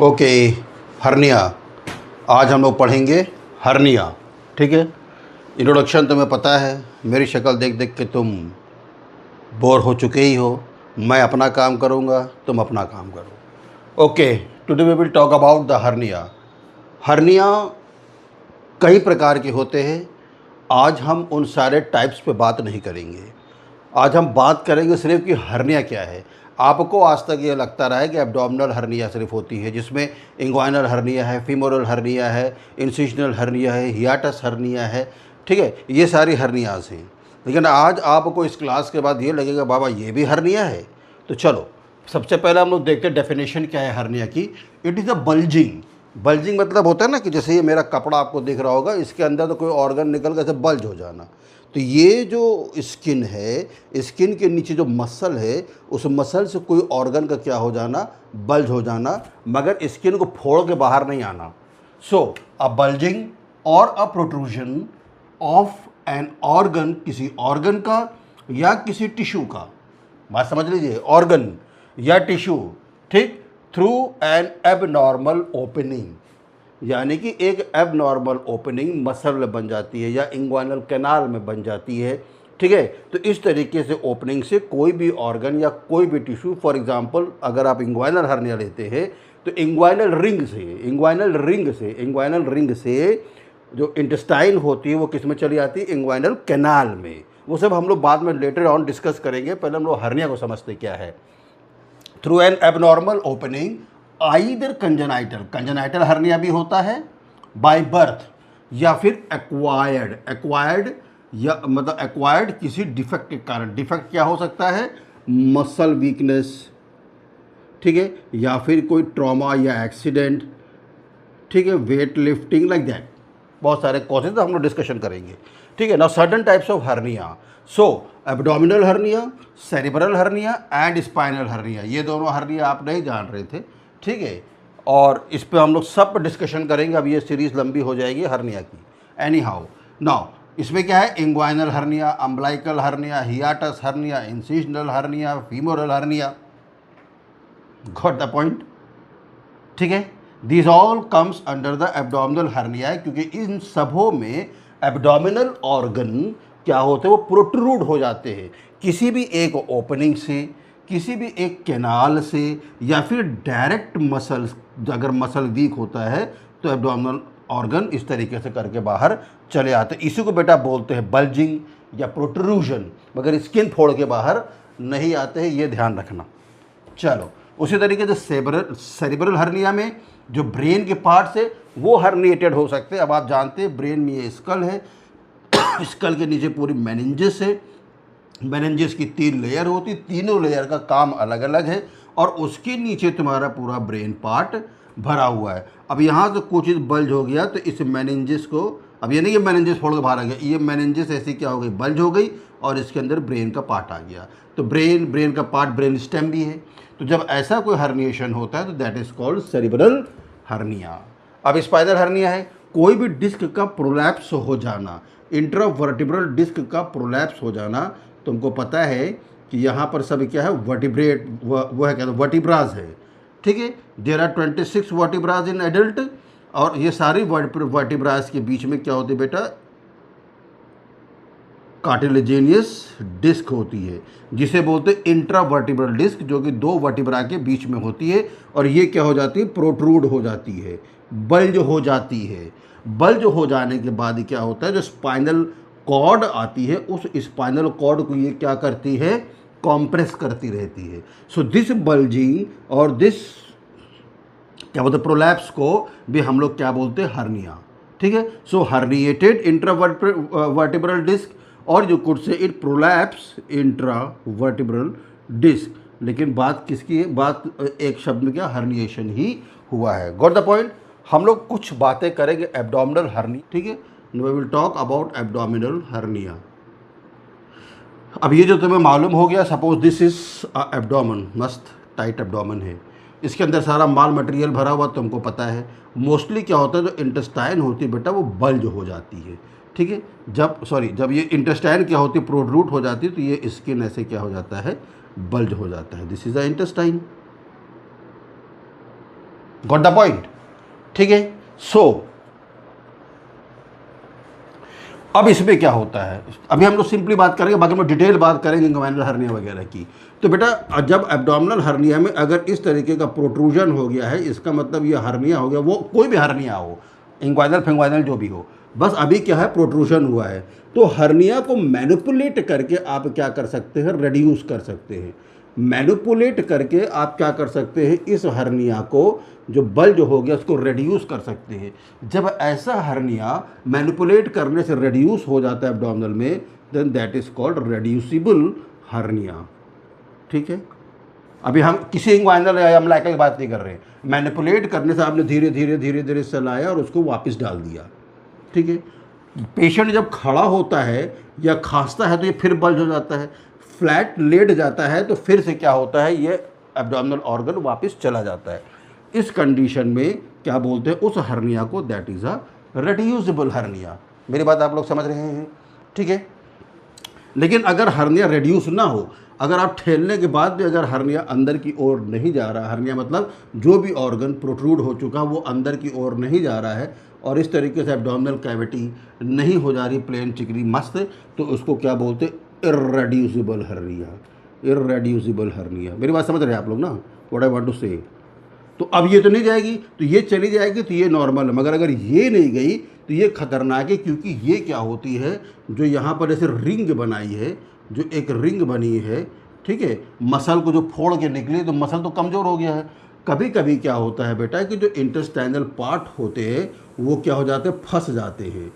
Okay, hernia. आज हम लोग पढ़ेंगे हर्निया। ठीक है। इंट्रोडक्शन तुम्हें पता है, मेरी शक्ल देख देख के तुम बोर हो चुके ही हो। मैं अपना काम करूँगा, तुम अपना काम करो। Okay, today we will talk about the hernia. Hernia कई प्रकार के होते हैं। आज हम उन सारे टाइप्स पे बात नहीं करेंगे। आज हम बात करेंगे सिर्फ कि हर्निया क्या है। आपको आज तक ये लगता रहा है कि एब्डोमिनल हर्निया सिर्फ होती है, जिसमें इंग्वाइनल हर्निया है, फीमोरल हर्निया है, इंसिशनल हर्निया है, हियाटस हर्निया है। ठीक है, ये सारी हर्नियाज हैं। लेकिन आज आपको इस क्लास के बाद ये लगेगा बाबा ये भी हर्निया है। तो चलो, सबसे पहले हम लोग देखते हैं डेफिनेशन क्या है हर्निया की। It is a bulging. Bulging मतलब होता है ना कि जैसे ये मेरा कपड़ा आपको दिख रहा होगा, इसके अंदर तो कोई ऑर्गन निकल के ऐसे बल्ज हो जाना। तो ये जो स्किन है, स्किन के नीचे जो मसल है, उस मसल से कोई ऑर्गन का क्या हो जाना, बल्ज हो जाना, मगर स्किन को फोड़ के बाहर नहीं आना। सो अ बल्जिंग और अ प्रोट्रूजन ऑफ एन ऑर्गन, किसी ऑर्गन का या किसी टिश्यू का, बात समझ लीजिए, ऑर्गन या टिश्यू, ठीक, थ्रू एन एबनॉर्मल ओपनिंग, यानी कि एक एबनॉर्मल ओपनिंग मसल में बन जाती है या इंग्वाइनल कैनाल में बन जाती है। ठीक है, तो इस तरीके से ओपनिंग से कोई भी ऑर्गन या कोई भी टिश्यू, फॉर एग्जांपल अगर आप इंग्वाइनल हर्निया लेते हैं तो इंग्वाइनल रिंग से जो इंटेस्टाइन होती है वो किस में चली जाती है, इंग्वाइनल कैनाल में। वो सब हम लोग बाद में लेटर ऑन डिस्कस करेंगे, पहले हम लोग हर्निया को समझते क्या है। Through an abnormal opening, either congenital hernia भी होता है बाय बर्थ, या फिर एक्वायर्ड या मतलब एक्वायर्ड किसी डिफेक्ट के कारण। डिफेक्ट क्या हो सकता है, मसल वीकनेस, ठीक है, या फिर कोई ट्रॉमा या एक्सीडेंट, ठीक है, वेट लिफ्टिंग, लाइक दैट। बहुत सारे कॉजेज हम लोग डिस्कशन करेंगे। ठीक है, now certain types of hernia. So abdominal hernia, cerebral hernia and spinal hernia, ये दोनों हर्निया आप नहीं जान रहे थे। ठीक है, और इस पे हम लोग सब डिस्कशन करेंगे। अब ये सीरीज़ लंबी हो जाएगी हर्निया की। एनी हाउ, नाउ इसमें क्या है, inguinal hernia, umbilical hernia, hiatus hernia, incisional hernia, femoral hernia. Got the point? ठीक है, this all comes under the abdominal hernia, क्योंकि इन सबों में एब्डोमिनल ऑर्गन क्या होते हैं, वो प्रोट्रूड हो जाते हैं किसी भी एक ओपनिंग से, किसी भी एक कैनाल से, या फिर डायरेक्ट मसल। अगर मसल वीक होता है तो एब्डोमिनल ऑर्गन इस तरीके से करके बाहर चले आते हैं। इसी को बेटा बोलते हैं बल्जिंग या प्रोट्रूजन, मगर स्किन फोड़ के बाहर नहीं आते हैं, ये ध्यान रखना। चलो, उसी तरीके से सेरिब्रल हर्निया में जो ब्रेन के पार्ट्स है वो हर्निएटेड हो सकते हैं। अब आप जानते हैं ब्रेन में ये स्कल है, स्कल के नीचे पूरी मेनिंजेस है। मेनिंजेस की 3 लेयर होती, तीनों लेयर का काम अलग अलग है, और उसके नीचे तुम्हारा पूरा ब्रेन पार्ट भरा हुआ है। अब यहाँ से कुछ बल्ज हो गया तो इस मेनिंजेस को, अब ये नहीं कि मेनिंजेस फोड़ के बाहर आ गया, ये मेनिंजेस ऐसी क्या हो गई, बल्ज हो गई, और इसके अंदर ब्रेन का पार्ट आ गया। तो ब्रेन का पार्ट ब्रेन स्टेम भी है। तो जब ऐसा कोई हर्निएशन होता है तो that is called cerebral hernia. अब स्पाइनल हर्निया है, कोई भी डिस्क का प्रोलैप्स हो जाना, इंट्रावर्टिब्रल डिस्क का प्रोलैप्स हो जाना। तुमको पता है कि यहाँ पर सब क्या है, वर्टिब्रेट, वो है क्या, वर्टिब्राज है। ठीक है, there are 26 vertebrae in adult, और ये सारी वर्टिब्राज के बीच में क्या होती है बेटा, कार्टिलेजेनियस डिस्क होती है, जिसे बोलते हैं इंट्रावर्टिब्रल डिस्क, जो कि 2 वर्टिब्रा के बीच में होती है। और ये क्या हो जाती है, प्रोट्रूड हो जाती है, बल्ज हो जाती है। बल्ज हो जाने के बाद क्या होता है, जो स्पाइनल कॉर्ड आती है, उस स्पाइनल कॉर्ड को ये क्या करती है, कॉम्प्रेस करती रहती है। सो दिस बल्जिंग और दिस क्या बोलते हैं, प्रोलैप्स को भी हम लोग क्या बोलते हैं, हर्निया। ठीक है, सो हर्निएटेड इंट्रावर्टिब्रल डिस्क, और जो कुछ से इट प्रोलैप्स इंट्रावर्टिब्रल डिस्क। लेकिन बात किसकी है, बात एक शब्द में क्या, हर्निएशन ही हुआ है। Got the point? हम लोग कुछ बातें करेंगे एब्डोमिनल हर्निया। ठीक है, we will talk about abdominal hernia. अब ये जो तुम्हें मालूम हो गया, सपोज दिस इज एब्डोमेन, मस्त टाइट एब्डोमेन है, इसके अंदर सारा माल मटेरियल भरा हुआ, तुमको पता है। मोस्टली क्या होता है, जो इंटेस्टाइन होती है बेटा वो बल्ज हो जाती है। ठीक है, जब ये इंटेस्टाइन क्या होती है, प्रोट्रूड हो जाती है, तो ये स्किन ऐसे क्या हो जाता है, बल्ज हो जाता है। This is the intestine. Got the point, ठीक है। सो अब इसमें क्या होता है, अभी हम लोग सिंपली बात करेंगे, बाकी में डिटेल बात करेंगे इंग्वाइनल हर्निया वगैरह की। तो बेटा जब एब्डोमिनल हर्निया में अगर इस तरीके का प्रोट्रूजन हो गया है, इसका मतलब ये हर्निया हो गया, वो कोई भी हर्निया हो, इंग्वाइनल फिंग्वाइनल जो भी हो, बस अभी क्या है प्रोट्रूजन हुआ है। तो हर्निया को मैनिपुलेट करके आप क्या कर सकते हैं, रिड्यूस कर सकते हैं। मैनिपुलेट करके आप क्या कर सकते हैं, इस हर्निया को जो बल्ज हो गया उसको रिड्यूस कर सकते हैं। जब ऐसा हर्निया मैनिपुलेट करने से रिड्यूस हो जाता है एब्डोमिनल में, then that is called reducible hernia, ठीक है। अभी हम किसी इंग्वाइनल या अम्लाइका की बात नहीं कर रहे हैं, मैनिपुलेट करने से आपने धीरे धीरे धीरे धीरे चलाया और उसको वापस डाल दिया, ठीक है। पेशेंट जब खड़ा होता है या खांसता है तो ये फिर बल्ज हो जाता है, फ्लैट लेट जाता है तो फिर से क्या होता है, ये एब्डोमिनल ऑर्गन वापस चला जाता है। इस कंडीशन में क्या बोलते हैं उस हर्निया को, that is a reducible hernia. मेरी बात आप लोग समझ रहे हैं, ठीक है। लेकिन अगर हर्निया रिड्यूस ना हो, अगर आप ठेलने के बाद भी अगर हर्निया अंदर की ओर नहीं जा रहा, हर्निया मतलब जो भी ऑर्गन प्रोट्रूड हो चुका वो अंदर की ओर नहीं जा रहा है और इस तरीके से एब्डोमिनल कैविटी नहीं हो जा रही प्लेन चिकनी मस्त, तो उसको क्या बोलते हैं, इर्रेड्यूसिबल हर्निया, इर्रेड्यूसिबल हर्निया। मेरी बात समझ रहे हैं आप लोग ना, व्हाट आई वांट टू से। तो अब ये तो नहीं जाएगी, तो ये चली जाएगी, तो ये नॉर्मल है। मगर अगर ये नहीं गई तो ये खतरनाक है, क्योंकि ये क्या होती है, जो यहाँ पर ऐसे रिंग बनाई है, जो एक रिंग बनी है, ठीक है, मसल को जो फोड़ के निकली तो मसल तो कमज़ोर हो गया है। कभी कभी क्या होता है बेटा कि जो इंटेस्टाइनल पार्ट होते हैं वो क्या हो जाते हैं, फंस जाते हैं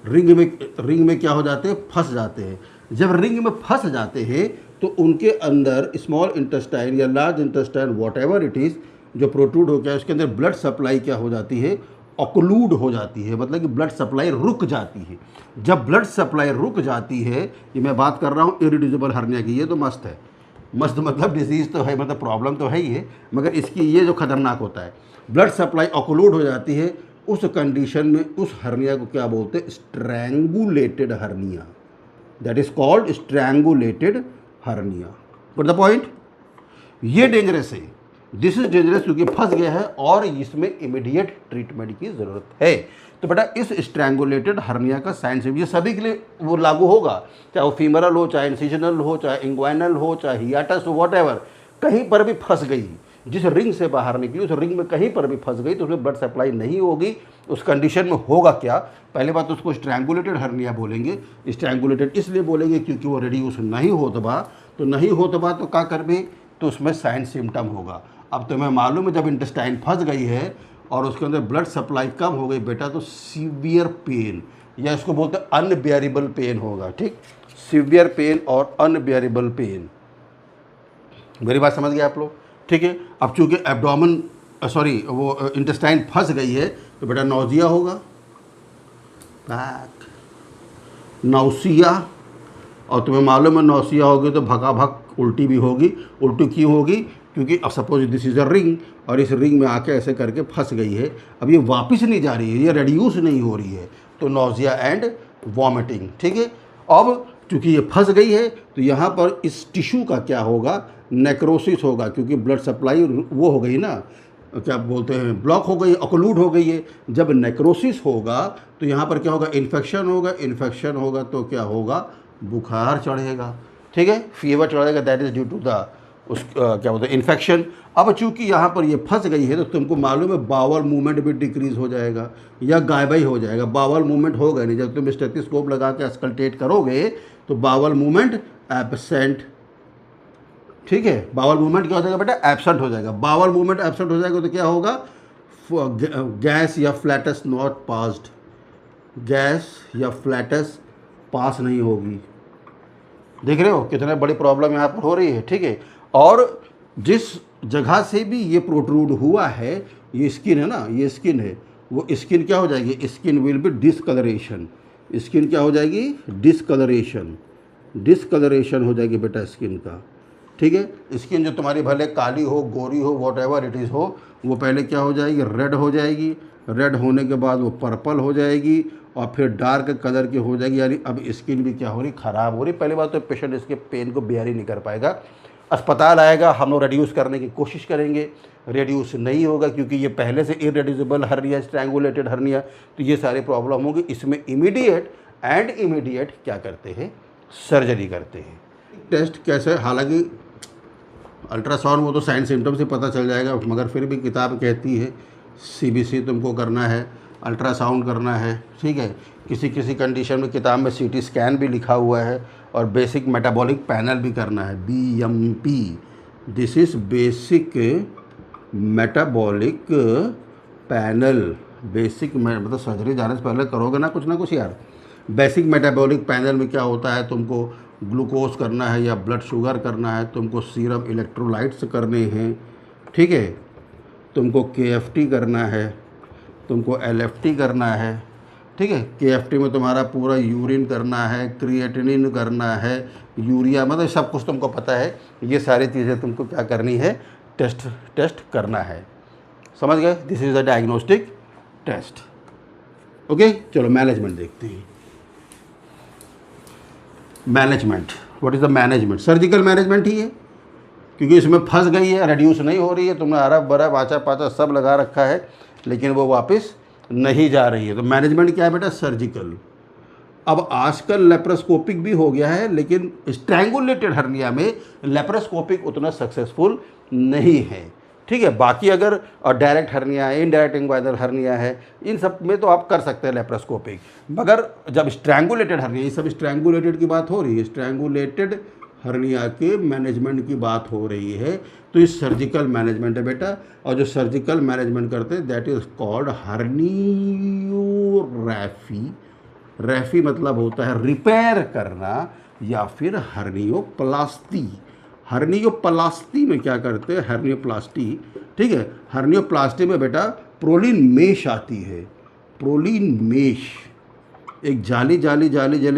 रिंग में क्या हो जाते हैं, फंस जाते हैं। जब रिंग में फंस जाते हैं तो उनके अंदर स्मॉल इंटेस्टाइन या large intestine what ever it is जो प्रोट्रूड हो गया, उसके अंदर ब्लड सप्लाई क्या हो जाती है, ऑक्लूड हो जाती है, मतलब कि ब्लड सप्लाई रुक जाती है। जब ब्लड सप्लाई रुक जाती है, ये मैं बात कर रहा हूँ इरिड्यूसिबल हर्निया की, ये तो मस्त है, मस्त मतलब डिजीज़ तो है, मतलब प्रॉब्लम तो है ही है, मगर इसकी ये जो खतरनाक होता है, ब्लड सप्लाई ऑक्लूड हो जाती है, उस कंडीशन में उस हर्निया को क्या बोलते हैं, strangulated hernia, that is called strangulated hernia. But the point, ये डेंजरस है, दिस इज डेंजरस क्योंकि फंस गया है और इसमें इमीडिएट ट्रीटमेंट की ज़रूरत है। तो बेटा इस स्ट्रैंगुलेटेड हर्निया का साइंस ये सभी के लिए वो लागू होगा, चाहे वो फीमरल हो, चाहे इंसिजनल हो, चाहे इंग्वाइनल हो, चाहे हियाटस हो, वॉट एवर, कहीं पर भी फंस गई, जिस रिंग से बाहर निकली उस रिंग में कहीं पर भी फंस गई तो उसमें ब्लड सप्लाई नहीं होगी। उस कंडीशन में होगा क्या, पहले बात तो उसको स्ट्रैंगुलेटेड हर्निया बोलेंगे। स्ट्रैंगुलेटेड इसलिए बोलेंगे क्योंकि वो रिड्यूस नहीं होता, तो नहीं होता तो क्या कर भी, तो उसमें साइन सिम्टम होगा। अब तुम्हें मालूम है जब इंटेस्टाइन फंस गई है और उसके अंदर ब्लड सप्लाई कम हो गई बेटा, तो सीवियर पेन या इसको बोलते हैं अनबेयरेबल पेन होगा, ठीक, सीवियर पेन और अनबेयरेबल पेन। मेरी बात समझ गए आप लोग, ठीक है। अब चूंकि एब्डोमेन वो इंटेस्टाइन फंस गई है तो बेटा नौजिया होगा, बैक नौसिया, और तुम्हें मालूम है नौसिया होगी तो भगा भग उल्टी भी होगी। उल्टी क्यों होगी, क्योंकि अब suppose this is a ring और इस रिंग में आके ऐसे करके फंस गई है, अब ये वापस नहीं जा रही है, ये रिड्यूस नहीं हो रही है, तो नौजिया एंड वॉमिटिंग, ठीक है। अब चूँकि ये फंस गई है तो यहाँ पर इस टिश्यू का क्या होगा, नेक्रोसिस होगा, क्योंकि ब्लड सप्लाई वो हो गई ना, क्या बोलते हैं, ब्लॉक हो गई, ऑक्लूड हो गई है। जब नेक्रोसिस होगा तो यहाँ पर क्या होगा, इन्फेक्शन होगा, इन्फेक्शन होगा तो क्या होगा, बुखार चढ़ेगा, ठीक है, फीवर चढ़ेगा, that is due to the क्या बोलते हैं, इन्फेक्शन। अब चूंकि यहाँ पर ये फंस गई है तो तुमको मालूम है बावल मूवमेंट भी डिक्रीज हो जाएगा या गायब ही हो जाएगा। बावल मूवमेंट होगा नहीं, जब तुम स्टेथोस्कोप लगा के अस्कल्टेट करोगे तो बावल मूवमेंट एब्सेंट, ठीक है। बावल मूवमेंट क्या हो जाएगा बेटा, एब्सेंट हो जाएगा। बावल मूवमेंट एब्सेंट हो जाएगा तो क्या होगा, गैस या फ्लैटस नॉट पास्ड, गैस या फ्लैटस पास नहीं होगी। देख रहे हो कितने बड़ी प्रॉब्लम यहाँ पर हो रही है, ठीक है। और जिस जगह से भी ये प्रोट्रूड हुआ है, ये स्किन है ना, ये स्किन है, वो स्किन क्या हो जाएगी, skin will be discolouration, skin क्या हो जाएगी, डिसकलरेशन, डिसकलरेशन हो जाएगी बेटा स्किन का, ठीक है। स्किन जो तुम्हारी भले काली हो, गोरी हो, वॉट एवर इट इज़ हो, वो पहले क्या हो जाएगी, रेड हो जाएगी, रेड होने के बाद वो पर्पल हो जाएगी और फिर डार्क कलर की हो जाएगी, यानी अब स्किन भी क्या हो रही, ख़राब हो रही। पहली बात तो पेशेंट इसके पेन को बेयर ही नहीं कर पाएगा, अस्पताल आएगा, हम लोग रिड्यूस करने की कोशिश करेंगे, रेड्यूस नहीं होगा, क्योंकि ये पहले से इरेड्यूसिबल हर्निया, स्ट्रैंगुलेटेड हर्निया, तो ये सारे प्रॉब्लम होंगी। इसमें इमीडिएट क्या करते हैं, सर्जरी करते हैं। टेस्ट कैसे, हालांकि अल्ट्रासाउंड वो तो साइन सिम्टम्स से पता चल जाएगा, मगर फिर भी किताब कहती है CBC तुमको करना है, अल्ट्रासाउंड करना है, ठीक है। किसी किसी कंडीशन में किताब में CT स्कैन भी लिखा हुआ है, और बेसिक मेटाबॉलिक पैनल भी करना है, BMP, this is basic metabolic panel. Basic मतलब सर्जरी जाने से पहले करोगे ना कुछ यार। बेसिक मेटाबॉलिक पैनल में क्या होता है, तुमको ग्लूकोज करना है या ब्लड शुगर करना है, तुमको सीरम इलेक्ट्रोलाइट्स करने हैं, ठीक है, तुमको KFT करना है, तुमको LFT करना है, ठीक है। KFT में तुम्हारा पूरा यूरिन करना है, क्रिएटिनिन करना है, यूरिया, मतलब सब कुछ तुमको पता है। ये सारी चीज़ें तुमको क्या करनी है, टेस्ट करना है, समझ गए। This is a diagnostic test, okay. चलो मैनेजमेंट देखते हैं। Management, what is the management? Surgical management ही है, क्योंकि इसमें फंस गई है, रेड्यूस नहीं हो रही है, तुमने अरब बरब आचा पाचा सब लगा रखा है, लेकिन वो वापस नहीं जा रही है। तो मैनेजमेंट क्या है बेटा? सर्जिकल। अब आजकल लेप्रोस्कोपिक भी हो गया है, लेकिन स्ट्रैंगुलेटेड हर्निया में लेप्रोस्कोपिक उतना सक्सेसफुल नहीं है, ठीक है। बाकी अगर डायरेक्ट हर्निया है, इनडायरेक्ट इंग्वाइनल हर्निया है, इन सब में तो आप कर सकते हैं लेप्रोस्कोपिक, मगर जब स्ट्रैंगुलेटेड हर्निया, ये सब स्ट्रैंगुलेटेड की बात हो रही है, स्ट्रैंगुलेटेड हर्निया के मैनेजमेंट की बात हो रही है, तो ये सर्जिकल मैनेजमेंट है बेटा। और जो सर्जिकल मैनेजमेंट करते हैं दैट इज़ कॉल्ड हर्नियोरैफी। रैफी मतलब होता है रिपेयर करना, या फिर हर्नियोप्लास्टी। हर्नियोप्लास्टी में क्या करते हैं, हर्नियोप्लास्टी, ठीक है। हर्नियोप्लास्टी में बेटा प्रोलीन मेश आती है, प्रोलीन मेश, एक जाली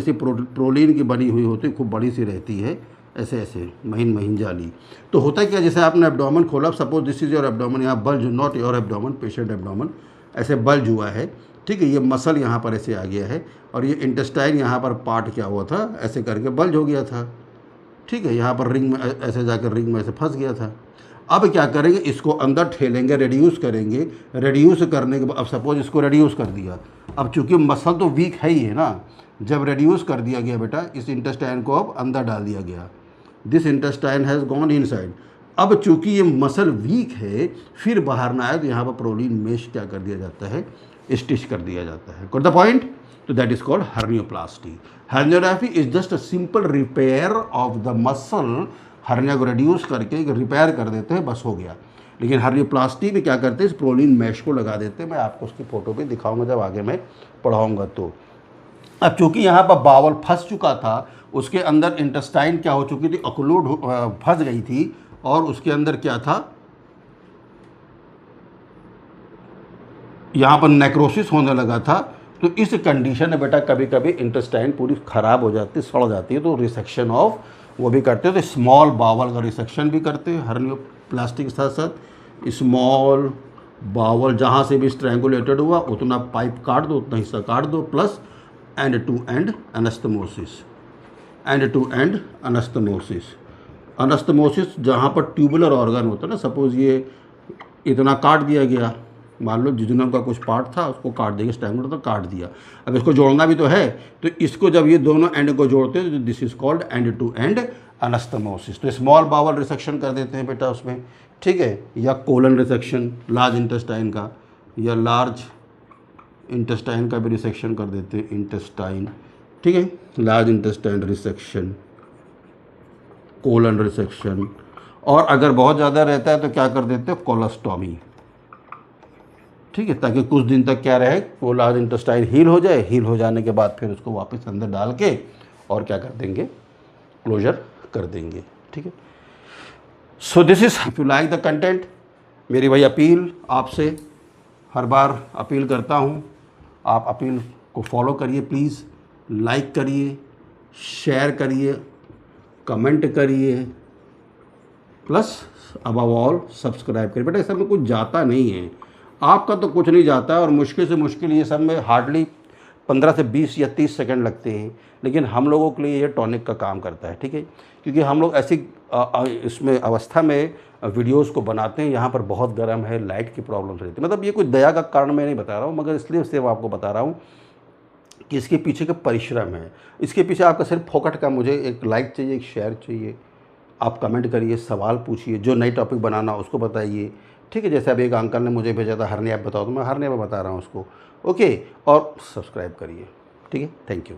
सी प्रोलीन की बनी हुई होती है, खूब बड़ी सी रहती है, ऐसे महीन जाली। तो होता है क्या, जैसे आपने एब्डोमेन खोला, suppose this is your abdomen, यहाँ bulge, not your abdomen, patient abdomen, ऐसे बल्ज हुआ है, ठीक है। ये मसल यहाँ पर ऐसे आ गया है, और ये इंटेस्टाइन यहाँ पर पार्ट क्या हुआ था, ऐसे करके बल्ज हो गया था, ठीक है। यहाँ पर रिंग में ऐसे जाकर रिंग में ऐसे फंस गया था। अब क्या करेंगे, इसको अंदर ठेलेंगे, रेड्यूस करेंगे। रेड्यूस करने के बाद, अब सपोज इसको रेड्यूस कर दिया, अब चूंकि मसल तो वीक है ही है ना, जब रेड्यूस कर दिया गया बेटा, इस इंटेस्टाइन को अब अंदर डाल दिया गया, this intestine has gone inside. अब चूंकि ये मसल वीक है, फिर बाहर ना आए, तो यहाँ पर प्रोलीन मेश क्या कर दिया जाता है, स्टिच कर दिया जाता है। Got the point? तो that is called hernioplasty. Herniography is just a simple repair of the muscle. Hernia को रिड्यूस करके रिपेयर कर देते हैं, बस हो गया। लेकिन हर्नियोप्लास्टी में क्या करते हैं, इस प्रोलीन मैश को लगा देते हैं। मैं आपको उसकी फ़ोटो भी दिखाऊंगा जब आगे मैं पढ़ाऊंगा। तो अब चूंकि यहाँ पर बावल फंस चुका था, उसके अंदर इंटेस्टाइन क्या हो चुकी थी, ऑक्लूड फंस गई थी, और उसके अंदर क्या था, यहाँ पर नेक्रोसिस होने लगा था। तो इस कंडीशन में बेटा कभी कभी इंटेस्टाइन पूरी ख़राब हो जाती है, सड़ जाती है, तो रिसेक्शन ऑफ वो भी करते हैं। तो स्मॉल बावल का रिसेक्शन भी करते हैं हर्नियोप्लास्टी के साथ साथ। स्मॉल बावल जहाँ से भी स्ट्रैंगुलेटेड हुआ, उतना पाइप काट दो, उतना हिस्सा काट दो, plus end to end anastomosis. End to end anastomosis, anastomosis जहाँ पर ट्यूबुलर ऑर्गन होता है ना, सपोज ये इतना काट दिया गया, मान लो जिजुनम का कुछ पार्ट था, उसको काट देंगे, स्ट्रैंगुलर तो काट दिया। अब इसको जोड़ना भी तो है, तो इसको जब ये दोनों एंड को जोड़ते हैं तो this is called end to end anastomosis. तो स्मॉल बावल रिसेक्शन कर देते हैं बेटा उसमें, ठीक है, या कोलन रिसेक्शन लार्ज इंटेस्टाइन का, या लार्ज इंटेस्टाइन का भी रिसेक्शन कर देते हैं, इंटेस्टाइन, ठीक है, large intestine resection, colon resection. और अगर बहुत ज़्यादा रहता है तो क्या कर देते हैं, कोलोस्टॉमी, ठीक है, ताकि कुछ दिन तक क्या रहे, वो लार्ज इंटेस्टाइन हील हो जाए। हील हो जाने के बाद फिर उसको वापस अंदर डाल के और क्या कर देंगे, क्लोजर कर देंगे, ठीक है। So this is, if you like the content, मेरी भाई अपील आपसे, हर बार अपील करता हूँ, आप अपील को फॉलो करिए प्लीज़, लाइक करिए, शेयर करिए, कमेंट करिए, प्लस अबव ऑल सब्सक्राइब करिए। बेटा इस सब में कुछ जाता नहीं है, आपका तो कुछ नहीं जाता है, और मुश्किल से मुश्किल ये सब में हार्डली 15 से 20 या 30 सेकंड लगते हैं, लेकिन हम लोगों के लिए ये टॉनिक का काम करता है, ठीक है। क्योंकि हम लोग ऐसी इसमें अवस्था में वीडियोस को बनाते हैं, यहाँ पर बहुत गर्म है, लाइट की प्रॉब्लम्स रहती है। मतलब ये कोई दया का कारण मैं नहीं बता रहा हूँ, मगर इसलिए सिर्फ आपको बता रहा हूँ कि इसके पीछे का परिश्रम है। इसके पीछे आपका सिर्फ फोकट का मुझे एक लाइक चाहिए, एक शेयर चाहिए, आप कमेंट करिए, सवाल पूछिए, जो नई टॉपिक बनाना उसको बताइए, ठीक है। जैसे अभी एक अंकल ने मुझे भेजा था हर्निया आप बताओ, तो मैं हर्निया में बता रहा हूँ उसको, ओके। और सब्सक्राइब करिए, ठीक है। Thank you.